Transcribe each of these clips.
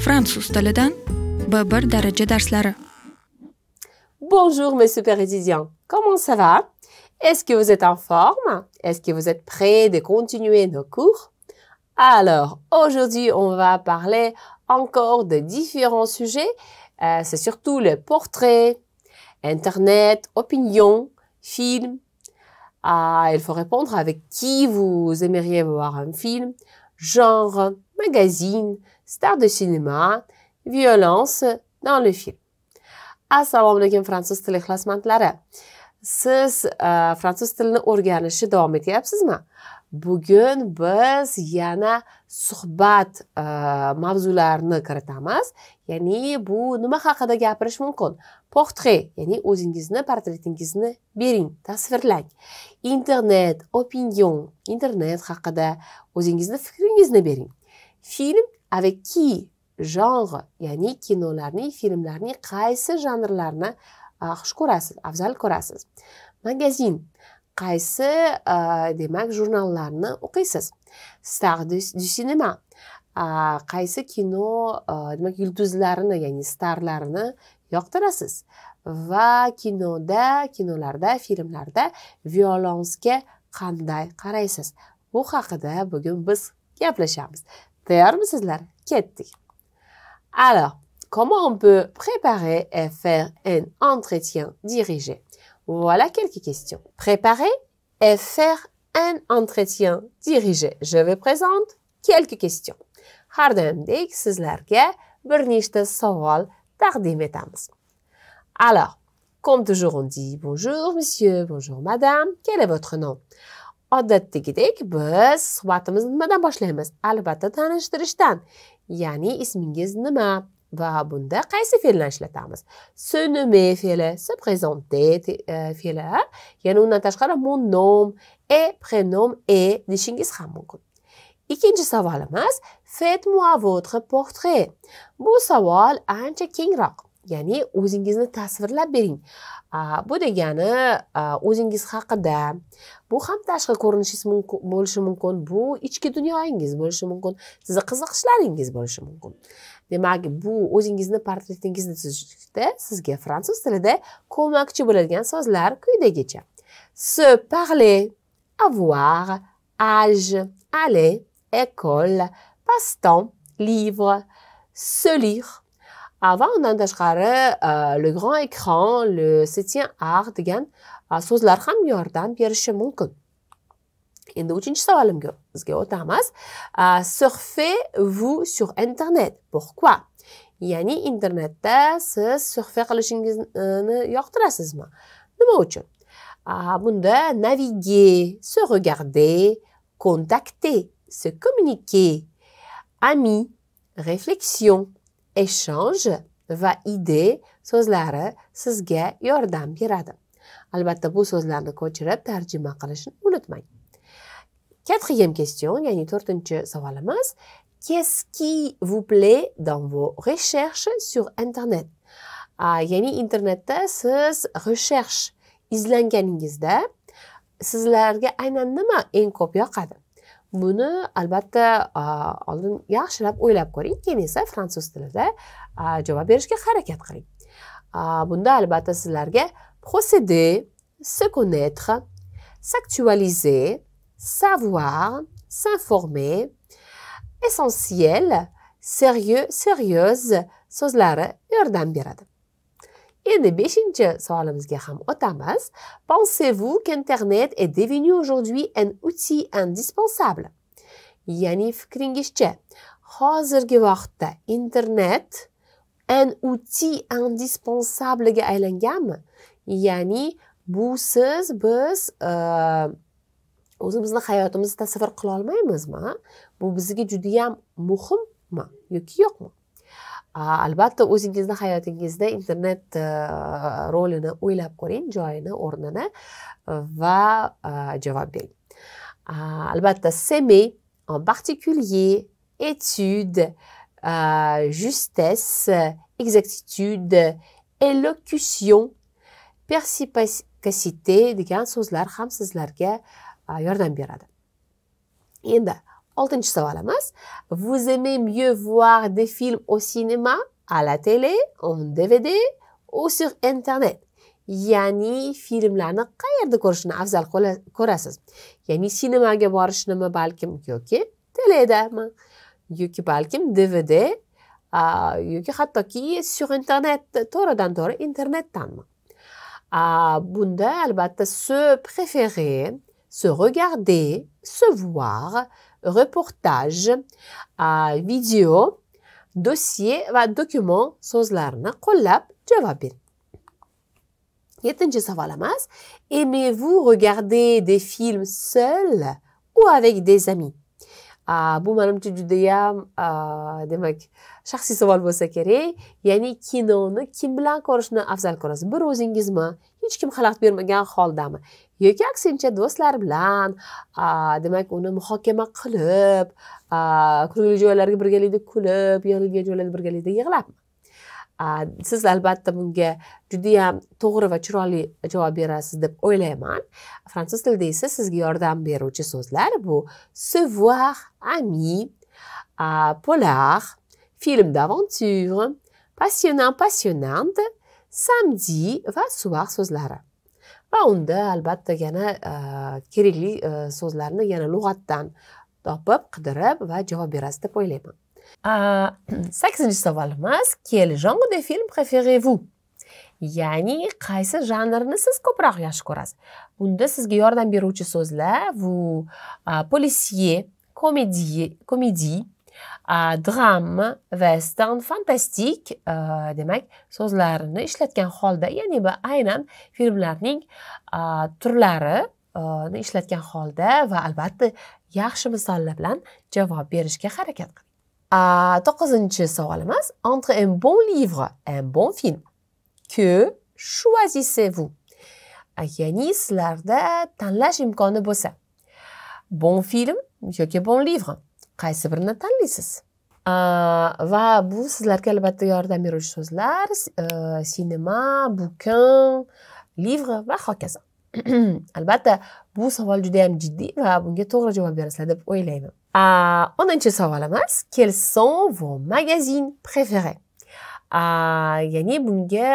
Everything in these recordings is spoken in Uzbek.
Fransuz tilidan B1 daraja darslari. Bonjour mes super étudiants, comment ça va? Est-ce que vous êtes en forme? Est-ce que vous êtes prêts de continuer nos cours? Alors, aujourd'hui, on va parler encore de différents sujets. C'est surtout le portrait, Internet, opinion, film. Il faut répondre avec qui vous aimeriez voir un film, genre, magazine, star de cinéma, violence dans le film. Assalomu alaykum fransuz tili ixlosmandlari. Siz fransuz tilini o'rganishni davom etyapsizmi? Bugun biz yana suhbat mavzularini kiritamiz. Ya'ni bu nima haqida gapirish mumkin? Portret, ya'ni o'zingizni portretingizni bering, tasvirlang. Internet, opinion, internet haqida o'zingizni fikringizni bering. Film, avec qui? Genre, ya'ni kinolarning, filmlarning qaysi janrlarni xush ko'rasiz, afzal ko'rasiz. Magazin, qaysi demak jurnallarni o'qiysiz. Star du cinéma, qaysi kino demak yulduzlarini, ya'ni starlarini yoqtirasiz. Va kinolarda, filmlarda violonsga qanday qaraysiz? Bu haqida bugun biz gaplashamiz. Tayyormisizlar? Ketdik. Alors, comment on peut préparer et faire un entretien dirigé? Voilà quelques questions. Préparer et faire un entretien dirigé. Je vous présente quelques questions. Har doimdek sizlarga bir nechta savol taqdim etamiz. Alors, comme toujours on dit bonjour monsieur, bonjour madame, quel est votre nom? Odatdagidek biz suhbatimizni nimadan boshlaymiz? Albatta tanishtirishdan. Ya'ni ismingiz nima va bunda qaysi fe'lni ishlatamiz? Se nommer fe'li, se présenter fe'li. Ya'ni undan tashqari mon nom et prénom et deyishingiz ham mumkin. Ikkinchi savolimiz, faites-moi votre portrait. Bu savol ancha kengroq. Ya'ni o'zingizni tasvirlab bering. Bu degani o'zingiz haqida. Bu ham tashqi ko'rinishingiz bo'lishi mumkin. Bu ichki dunyoyingiz bo'lishi mumkin. Sizning qiziqishlaringiz bo'lishi mumkin. Demak, bu o'zingizni portretingizni tuzishda sizga fransuz tilida ko'makchi bo'ladigan so'zlar quyidagicha. Se parler, avoir, âge, aller, école, passe-temps, livre, se lire. Va undan tashqari le grand écran, le 7e art degan so'zlar ham yordam berishi mumkin. Endi 3-chi savolimizga o'tamiz. Surfez-vous sur internet? Pourquoi? Ya'ni internetda siz surfe qilishingizni yoqtirasizmi? Nima uchun? Bunda naviguer, se regarder, contacter, se communiquer, ami, réflexion, échange va idée so'zlari sizga yordam beradi. Albatta bu so'zlarni ko'chirib tarjima qilishni unutmang. 4e question, ya'ni 4-chi savolimiz. Qu'est-ce qui vous plaît dans vos recherches sur internet? Ya'ni internetda siz recherche izlanganingizda sizlarga aynan nima eng ko'p yoqadi? Buni albatta oldin yaxshilab o'ylab ko'ring, keyin esa fransuz tilida javob berishga harakat qiling. Bunda albatta sizlarga procéder, se connaître, s'actualiser, savoir, s'informer, essentiel, sérieux, sérieuse so'zlari yordam beradi. Endi 5-chi savolimizga ham o'tamiz. Pensez-vous qu'Internet est devenu aujourd'hui un outil indispensable? Ya'ni fikringizcha, hozirgi vaqtda internet un outil indispensable'ga aylanganmi? Ya'ni busiz biz o'zimizni hayotimizni tasavvur qila olmaymizmi? Bu bizga juda ham muhimmi yoki yo'qmi? Albatta o'zingizni hayotingizda internet rolini o'ylab ko'ring, joyini, o'rnini va javob bering. Albatta s'aimer en particulier, étude, justesse, exactitude, élocution, perspicacité degan so'zlar ham sizlarga yordam beradi. Endi Oltinchi savolimiz. Vous aimez mieux voir des films au cinéma, à la télé, en DVD ou sur internet? Ya'ni filmlarni qayerda ko'rishni afzal ko'rasiz? Ya'ni sinemaga borishnimi balkim yoki teledami yoki balkim DVD yoki hattoki sur internet to'g'ridan-to'g'ri internetdanmi? Bunda albatta se préférer, se regarder, se voir, reportage, video, dossier va document so'zlarini qo'llab javob bering. Yettinchi savolimiz. Aimez-vous regarder des films seuls ou avec des amis? Bu menimcha judayam demak shaxsiy savol bo'lsa kerak. Ya'ni kinoni kim bilan ko'rishni afzal ko'rasiz? Bir o'zingizmi? Hech kim xalaqit bermagan holdami? Yoki aksincha do'stlar bilan demak uni muhokama qilib, kulgili joylarga birgalikda kulib, yig'ilgan joylarda birgalikda yig'labmi? Siz albatta bunga judayam to'g'ri va chiroyli javob berasiz deb o'ylayman. Fransuz tilida esa sizga yordam beruvchi so'zlar bu se voir, ami, polar, film d'aventure, passionnant, passionnante, samedi va soir so'zlari. Va unda albatta yana kerakli so'zlarni yana lug'atdan topib, qidirib va javob berasiz deb o'ylayman. 8-chi savolimiz. Quel genre de film préférez-vous? Ya'ni qaysi janrni siz ko'proq yaxshi ko'rasiz? Bunda sizga yordam beruvchi so'zlar bu policier, comédie, drame, western, fantastik demak so'zlarini ishlatgan holda, ya'ni bu aynan filmlarning turlari ishlatgan holda va albatta yaxshi misollar bilan javob berishga harakat qiling. 9-chi savolimiz. Entre un bon livre et un bon film, que choisissez-vous? Ya'ni sizlarda tanlash imkoni bo'lsa, bon film yoki bon livre, qaysi birini tanlaysiz? Va bu sizlarga albatta yordam beruvchi so'zlar sinema, bouquin, livre va hokazo. Albatta bu savol juda ham jiddiy va bunga to'g'ri javob berasizlar deb o'ylayman. 10-chi savolimiz. Quels sont vos magazines préférés? Ya'ni bunga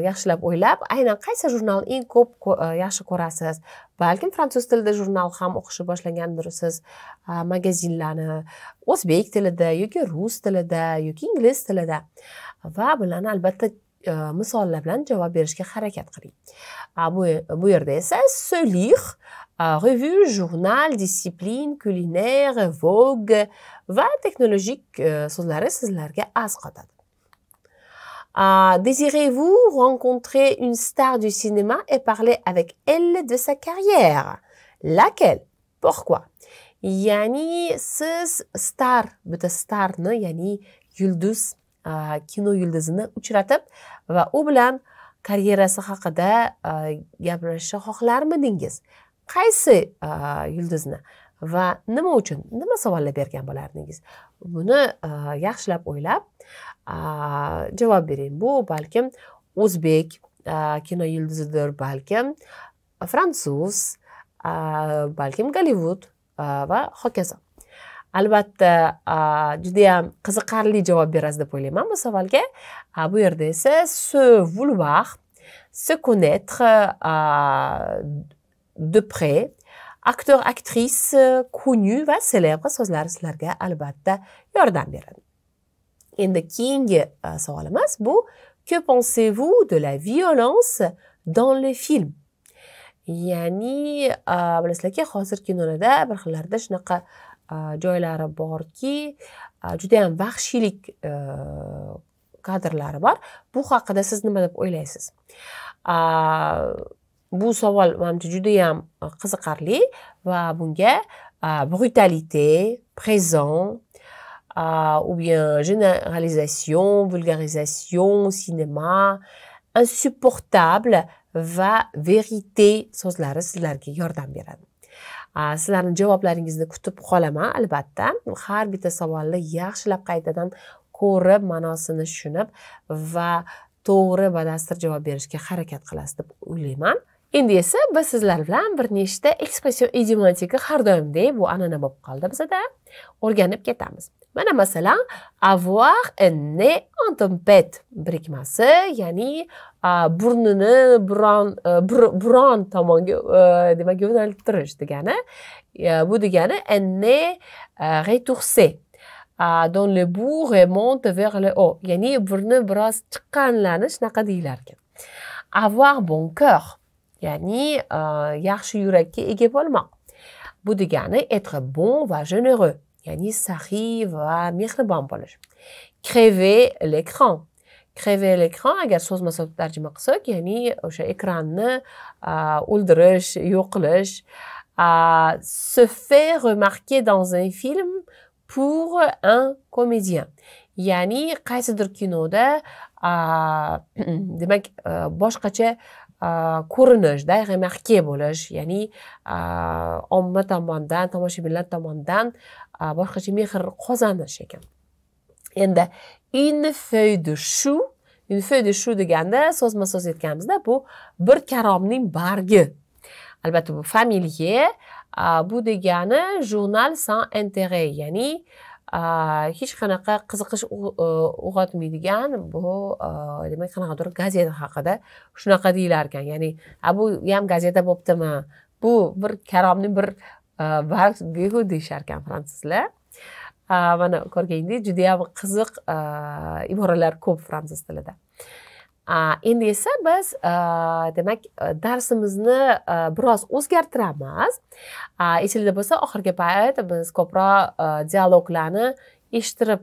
yaxshilab o'ylab, aynan qaysi jurnalni eng ko'p yaxshi ko'rasiz? Balkim fransuz tilida jurnal ham o'qishni boshlagandirsiz, magazinlarni o'zbek tilida yoki rus tilida yoki ingliz tilida va bularni albatta misollar bilan javob berishga harakat qiling. Bu yerda esa se lire, revue, journal, discipline, culinaire, vogue va texnologik so'zlari sizlarga az qotadi. Désirez-vous rencontrer une star du cinéma et parler avec elle de sa carrière? Laquelle? Pourquoi? Ya'ni siz bitta starni, ya'ni yulduz, kino yulduzini uchratib va u bilan karyerasi haqida gaplashishni xohlarmidingiz? Qaysi yulduzni va nima uchun, nima savollar bergan bo'lardingiz? Buni yaxshilab o'ylab javob bering. Bu balkim o'zbek kino yulduzidir, balkim fransuz, balkim Gollivud va hokazo. Albatta juda ham qiziqarli javob berasiz deb o'ylayman bu savolga. Bu yerda esa se vouloir, se connaître de près, acteur, actrice, connu va célèbre so'zlari sizlarga albatta yordam beradi. Endi keyingi savolimiz bu que pensez-vous de la violence dans les films? Ya'ni bilasizlarki, hozir kinolarda bir xillarda shunaqa joylari borki, juda ham vahshiylik kadrlari bor. Bu haqida siz nima deb o'ylaysiz? Bu savol menimcha juda ham qiziqarli va bunga brutalité, présent, ou bien généralisation, vulgarisation, cinéma, insupportable va vérité so'zlari sizlarga yordam beradi. Sizlarning javoblaringizni kutib qolaman albatta. Har bitta savolni yaxshilab qaytadan ko'rib, ma'nosini tushunib va to'g'ri va dastur javob berishga harakat qilasiz deb o'ylayman. Endi esa biz sizlar bilan bir nechta ekspression idiomatika har doimdek bu an'ana bo'lib qoldi bizda. O'rganib ketamiz. Mana masalan, avoir un nez en tempête birikmasi, ya'ni burnini biron tomonga demak yo'naltirish degani. Bu degani un nez retoursé. Dans le bout remonte vers le haut. Ya'ni burni biroz chiqqanlarni shunaqa deyilar ekan. Avoir bon cœur. Ya'ni yaxshi yurakka ega bo'lmoq. Bu degani être bon va généreux. Ya'ni saxiy va mehribon bo'lish. Crever l'écran. Crever l'écran agar so'zma-so'z tarjima qilsak, ya'ni o'sha ekranni o'ldirish, yo'q qilish. Se faire remarquer dans un film pour un comédien. Ya'ni qaysidir kinoda demak boshqacha ko'rinishda remarke bo'lish, ya'ni omma tomonidan, tomoshabinlar tomonidan boshqacha mehr qozonish ekan. Endi une feuille de chou deganda so'zma-so'z aytganimizda bu bir karomning bargi. Albatta bu familiye, bu degani journal sans intérêt, ya'ni hech qanaqa qiziqish uyg'otmaydigan bu demak qanaqadir gazeta haqida shunaqa deyilar ekan. Ya'ni bu ham gazeta bo'ptimi? Bu bir karomning bir bargi deyishar ekan fransuzlar. Mana ko'rgandek, juda ham qiziq iboralar ko'p fransuz tilida. Endi esa biz demak darsimizni biroz o'zgartiramiz. Esingizda bo'lsa, oxirgi payt biz ko'proq dialoglarni eshittirib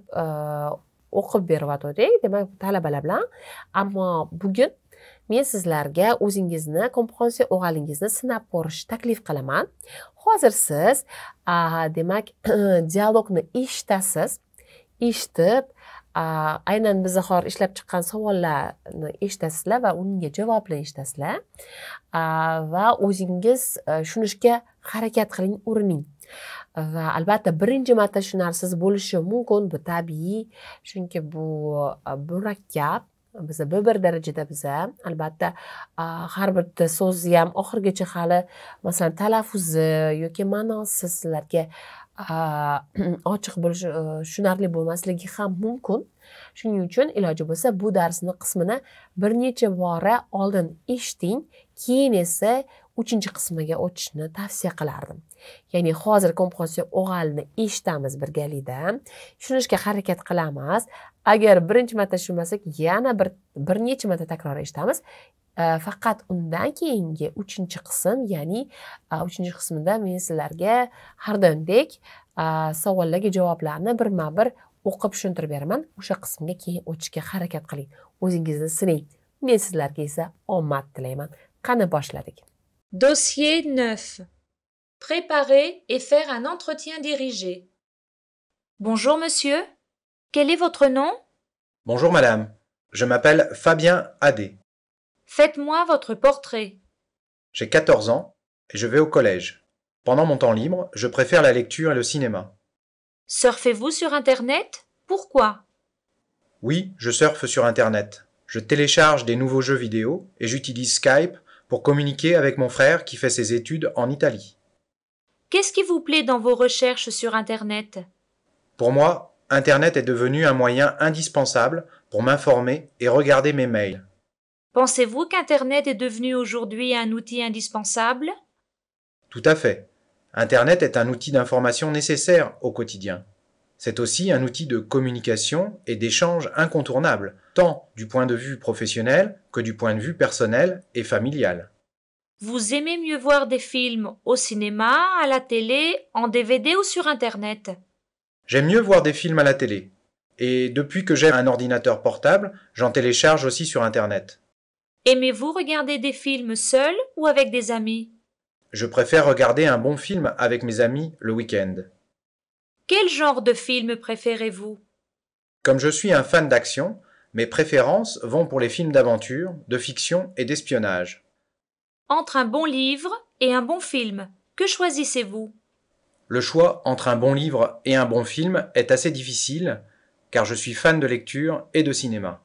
o'qib berayotgandik, demak talabalar bilan. Ammo bugun men sizlarga o'zingizni komprehensiya o'g'alingizni sinab ko'rish taklif qilaman. Hozir siz demak dialogni eshitasiz. Eshitib aynan biz hozir ishlab chiqqan savollarni eshitasizlar va unga javoblarni eshitasizlar. Va o'zingiz tushunishga harakat qiling, urining. Va albatta birinchi marta tushunarsiz bo'lishi mumkin, bu tabiiy, chunki bu murakkab. Biz bir darajada albatta har bitta so'zni ham oxirgacha hali masalan talaffuzi yoki ma'nosi sizlarga ochiq bo'lish, tushunarli bo'lmasligi ham mumkin. Shuning uchun iloji bo'lsa bu darsning qismini bir necha bora oldin eshiting, keyin esa 3-qismiga o'tishni tavsiya qilardim. Ya'ni hozir komprehensiya o'g'alini eshitamiz birgalikda, tushunishga harakat qilamiz. Agar birinchi marta tushunmasak, yana bir necha marta takror eshitamiz. Faqat undan keyingi 3-qism, ya'ni 3-qismida men sizlarga har doimdek savollarga javoblarni birma-bir o'qib tushuntirib beraman. O'sha qismga keyin o'tishga harakat qiling. O'zingizni sining. Men sizlarga esa omad tilayman. Qani boshladik. Dossier 9. Préparer et faire un entretien dirigé. Bonjour monsieur. Quel est votre nom? Bonjour madame. Je m'appelle Fabien Adé. Faites-moi votre portrait. J'ai 14 ans et je vais au collège. Pendant mon temps libre, je préfère la lecture et le cinéma. Surfez-vous sur Internet? Pourquoi? Oui, je surfe sur Internet. Je télécharge des nouveaux jeux vidéo et j'utilise Skype pour communiquer avec mon frère qui fait ses études en Italie. Qu'est-ce qui vous plaît dans vos recherches sur Internet? Pour moi, Internet est devenu un moyen indispensable pour m'informer et regarder mes mails. Pensez-vous qu'Internet est devenu aujourd'hui un outil indispensable? Tout à fait. Internet est un outil d'information nécessaire au quotidien. C'est aussi un outil de communication et d'échange incontournable, tant du point de vue professionnel que du point de vue personnel et familial. Vous aimez mieux voir des films au cinéma, à la télé, en DVD ou sur Internet? J'aime mieux voir des films à la télé. Et depuis que j'ai un ordinateur portable, j'en télécharge aussi sur Internet. Aimez-vous regarder des films seul ou avec des amis? Je préfère regarder un bon film avec mes amis le week-end. Quel genre de film préférez-vous? Comme je suis un fan d'action, mes préférences vont pour les films d'aventure, de fiction et d'espionnage. Entre un bon livre et un bon film, que choisissez-vous? Le choix entre un bon livre et un bon film est assez difficile, car je suis fan de lecture et de cinéma.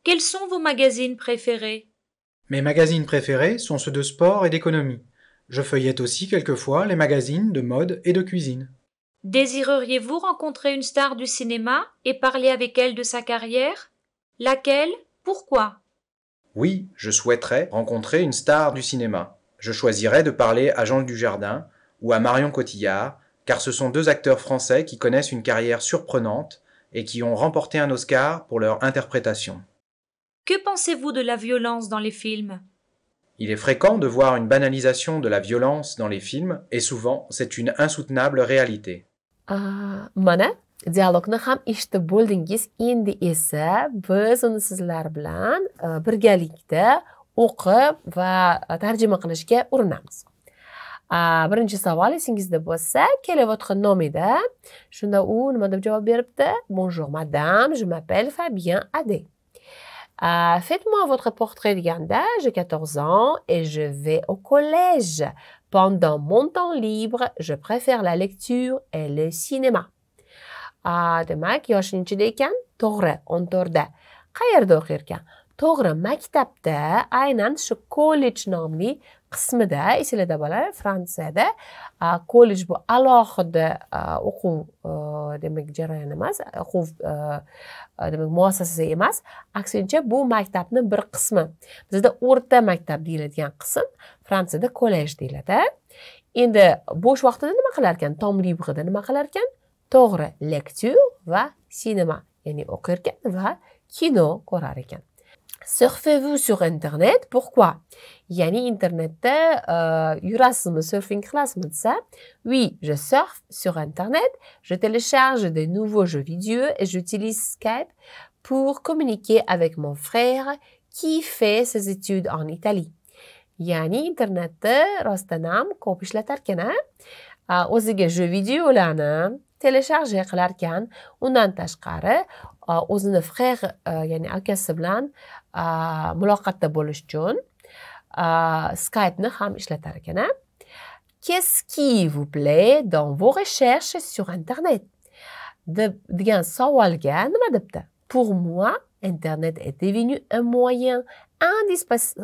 Quels sont vos magazines préférés? Mes magazines préférés sont ceux de sport et d'économie. Je feuillette aussi quelquefois les magazines de mode et de cuisine. Désireriez-vous rencontrer une star du cinéma et parler avec elle de sa carrière? Laquelle? Pourquoi? Oui, je souhaiterais rencontrer une star du cinéma. Je choisirais de parler à Jean Dujardin ou à Marion Cotillard, car ce sont deux acteurs français qui connaissent une carrière surprenante et qui ont remporté un Oscar pour leur interprétation. Que pensez-vous de la violence dans les films? Il est fréquent de voir une banalisation de la violence dans les films et souvent c'est une insoutenable réalité. Mana dialogni ham eshitib bo'ldingiz. Endi esa biz uni sizlar bilan birgalikda o'qib va tarjima qilishga urinamiz. Birinchi savol esingizda bo'lsa, kelayotgan nomida shunda u nima deb javob beribdi? Bonjour madame, je m'appelle Fabien Adé. Faites-moi votre portrait deganda, j'ai 14 ans et je vais au collège. Pendant mon temps libre, je préfère la lecture et le cinéma. Demak, yoshi nechida ekan? To'g'ri, 14 da. Qayerda o'qir ekan? To'g'ri, maktabda, aynan shu kollej nomli qismida, esinglarda bolalar, Fransiyada kollej bu alohida o'quv demak jarayon emas, o'quv demak muassasasi emas, aksincha bu maktabni bir qismi. Bizda o'rta maktab deyiladigan qism, Fransiyada kollej deyiladi. Endi bo'sh vaqtida nima qilar ekan? Tom librida nima qilar ekan? To'g'ri, lecture va cinéma, ya'ni o'qir ekan va kino ko'rar ekan. Surfez-vous sur internet? Pourquoi? Yani internetda yurasizmi, surfing qilasizmi desa? Oui, je surfe sur internet, je télécharge de nouveaux jeux vidéo et j'utilise Skype pour communiquer avec mon frère qui fait ses études en Italie. Yani internetda rostdan ham ko'p ishlatar ekan, o'ziga jeu videolarni telecharge qilar ekan, undan tashqari o'zini frère ya'ni akasi bilan muloqotda bo'lish uchun Skype'ni ham ishlatar ekan. Qu'est-ce qui vous plaît dans vos recherches sur internet? degan savolga nima debdi? Pour moi, internet est devenu un moyen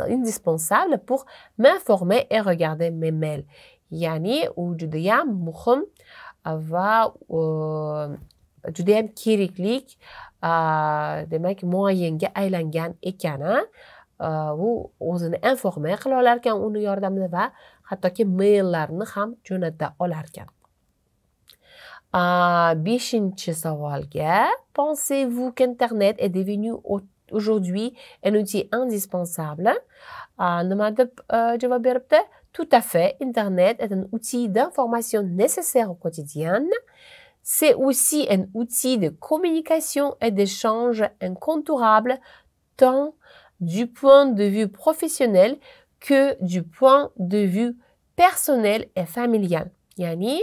indispensable pour m'informer et regarder mes mails. Ya'ni u judayam muhim va judayam keraklik demak moyenga aylangan ekan. U o'zini informe qila olar ekan uni yordamida va hattoki maillarni ham jo'nata olar ekan. 5-chi savolga, pensez-vous qu'internet est devenu aujourd'hui un outil indispensable? Nima deb javob beribdi? Tout à fait, internet est un outil d'information nécessaire au quotidien. C'est aussi un outil de communication et d'échange incontournable tant du point de vue professionnel que du point de vue personnel et familial. Yani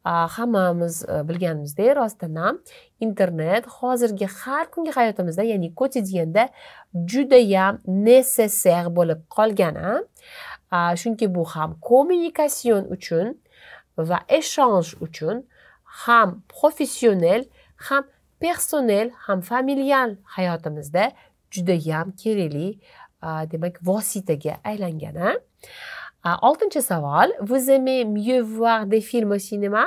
hammamiz bilganimizdek rostdan ham internet hozirgi har kungi hayotimizda, ya'ni quotidienda judayam necessaire bo'lib qolgan. Chunki bu ham kommunikasyon uchun va échange uchun ham professional, ham personnel, ham familial hayotimizda judayam kerakli demak vositaga aylangan. 6-chi savol, vous aimez mieux voir des films au cinéma,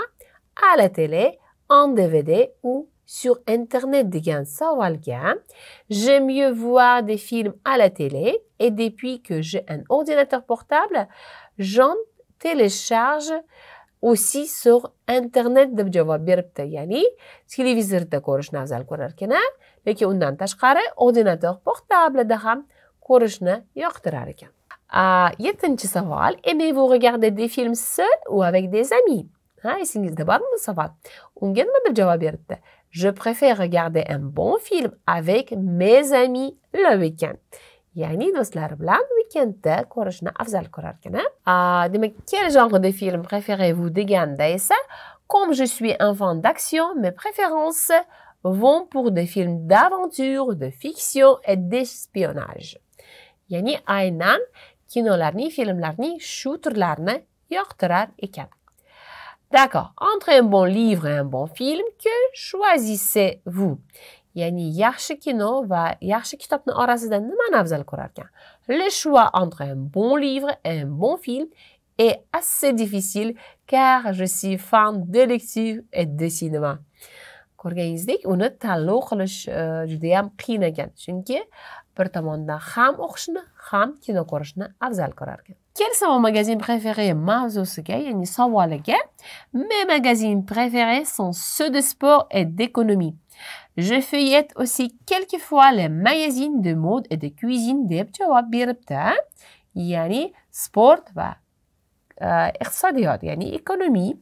à la télé, en DVD ou sur internet degan savolga, j'aime mieux voir des films à la télé et depuis que j'ai un ordinateur portable, j'en télécharge aussi sur internet deb javob beribdi. Ya'ni televizorda ko'rishni afzal ko'rar ekan, lekin undan tashqari ordinator portablida ham ko'rishni yoqtirar ekan. 7-chi savol, aimez-vous regarder des films seul ou avec des amis? Esingizda bormi savol? Unga nima deb javob beribdi? Je préfère regarder un bon film avec mes amis le week-end. Ya'ni do'stlar bilan weekendda ko'rishni afzal ko'rar ekan. Demak, quel genre de film préférez-vous deganda esa, comme je suis un fan d'action, mes préférences vont pour des films d'aventure, de fiction et d'espionnage. Ya'ni aynan kinolarni, filmlarni, shu turlarni yoqtirar ekan. D'accord. Entre un bon livre et un bon film, que choisissez-vous? ya'ni yaxshi kino va yaxshi kitobni orasida nimani afzal ko'rarkan? Le choix entre un bon livre et un bon film est assez difficile car je suis fan de lecture et de cinéma. Ko'rganingizdek, uni tanlov qilish juda ham qiyin ekan. Chunki bir tomondan ham o'qishni, ham kino ko'rishni afzal ko'rar ekan. Quels sont vos magazines préférés mavzusiga, ya'ni savoliga, mes magazines préférés sont ceux de sport et d'économie. Je feuillette aussi quelquefois les magazines de mode et de cuisine deb javob beribdi. Ya'ni sport va iqtisodiyot, ya'ni ekonomiy.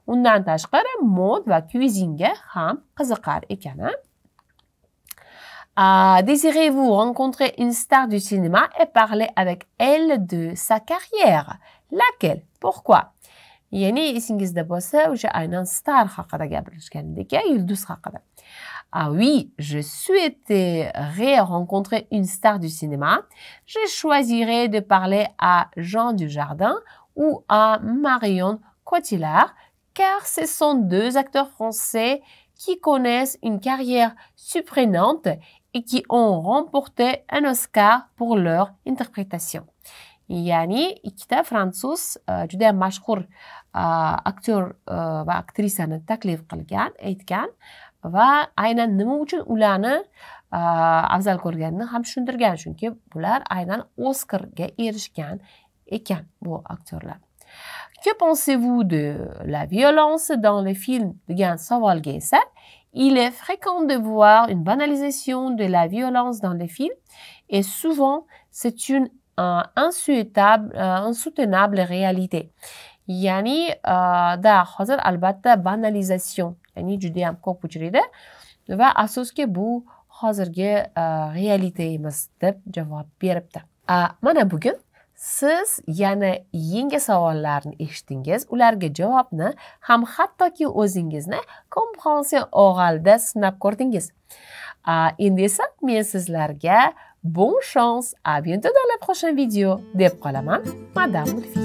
Undan tashqari mod va cuisinga ham qiziqar ekan. Désirez-vous rencontrer une star du cinéma et parler avec elle de sa carrière? Laquelle? Pourquoi? Ya'ni esingizda bo'lsa, o'sha aynan star haqida gapirishgandek, yulduz haqida. Ah oui, je souhaiterais rencontrer une star du cinéma. Je choisirais de parler à Jean Dujardin ou à Marion Cotillard, car ce sont deux acteurs français qui connaissent une carrière surprenante et qui ont remporté un Oscar pour leur interprétation. Ya'ni ikkita fransuz juda mashhur aktyor va aktrisani taklif qilgan, aytgan va aynan nima uchun ularni afzal ko'rganini ham tushuntirgan, chunki bular aynan Oscarga erishgan ekan bu aktyorlar. Que pensez-vous de la violence dans les films degan savolga esa, il est fréquent de voir une banalisation de la violence dans les films et souvent c'est une insoutenable réalité. Ya'ni da hozir albatta banalization, ya'ni juda ham ko'p uchraydi va afsuski bu hozirgi realite emas deb javob beribdi. Mana bugun siz yana yangi savollarni eshitdingiz, ularga javobni ham hattoki o'zingizni komprension oralda sinab ko'rdingiz. Endi esa men sizlarga bon chance, à bientôt dans la prochaine vidéo deb qolaman, Madame Ulfi.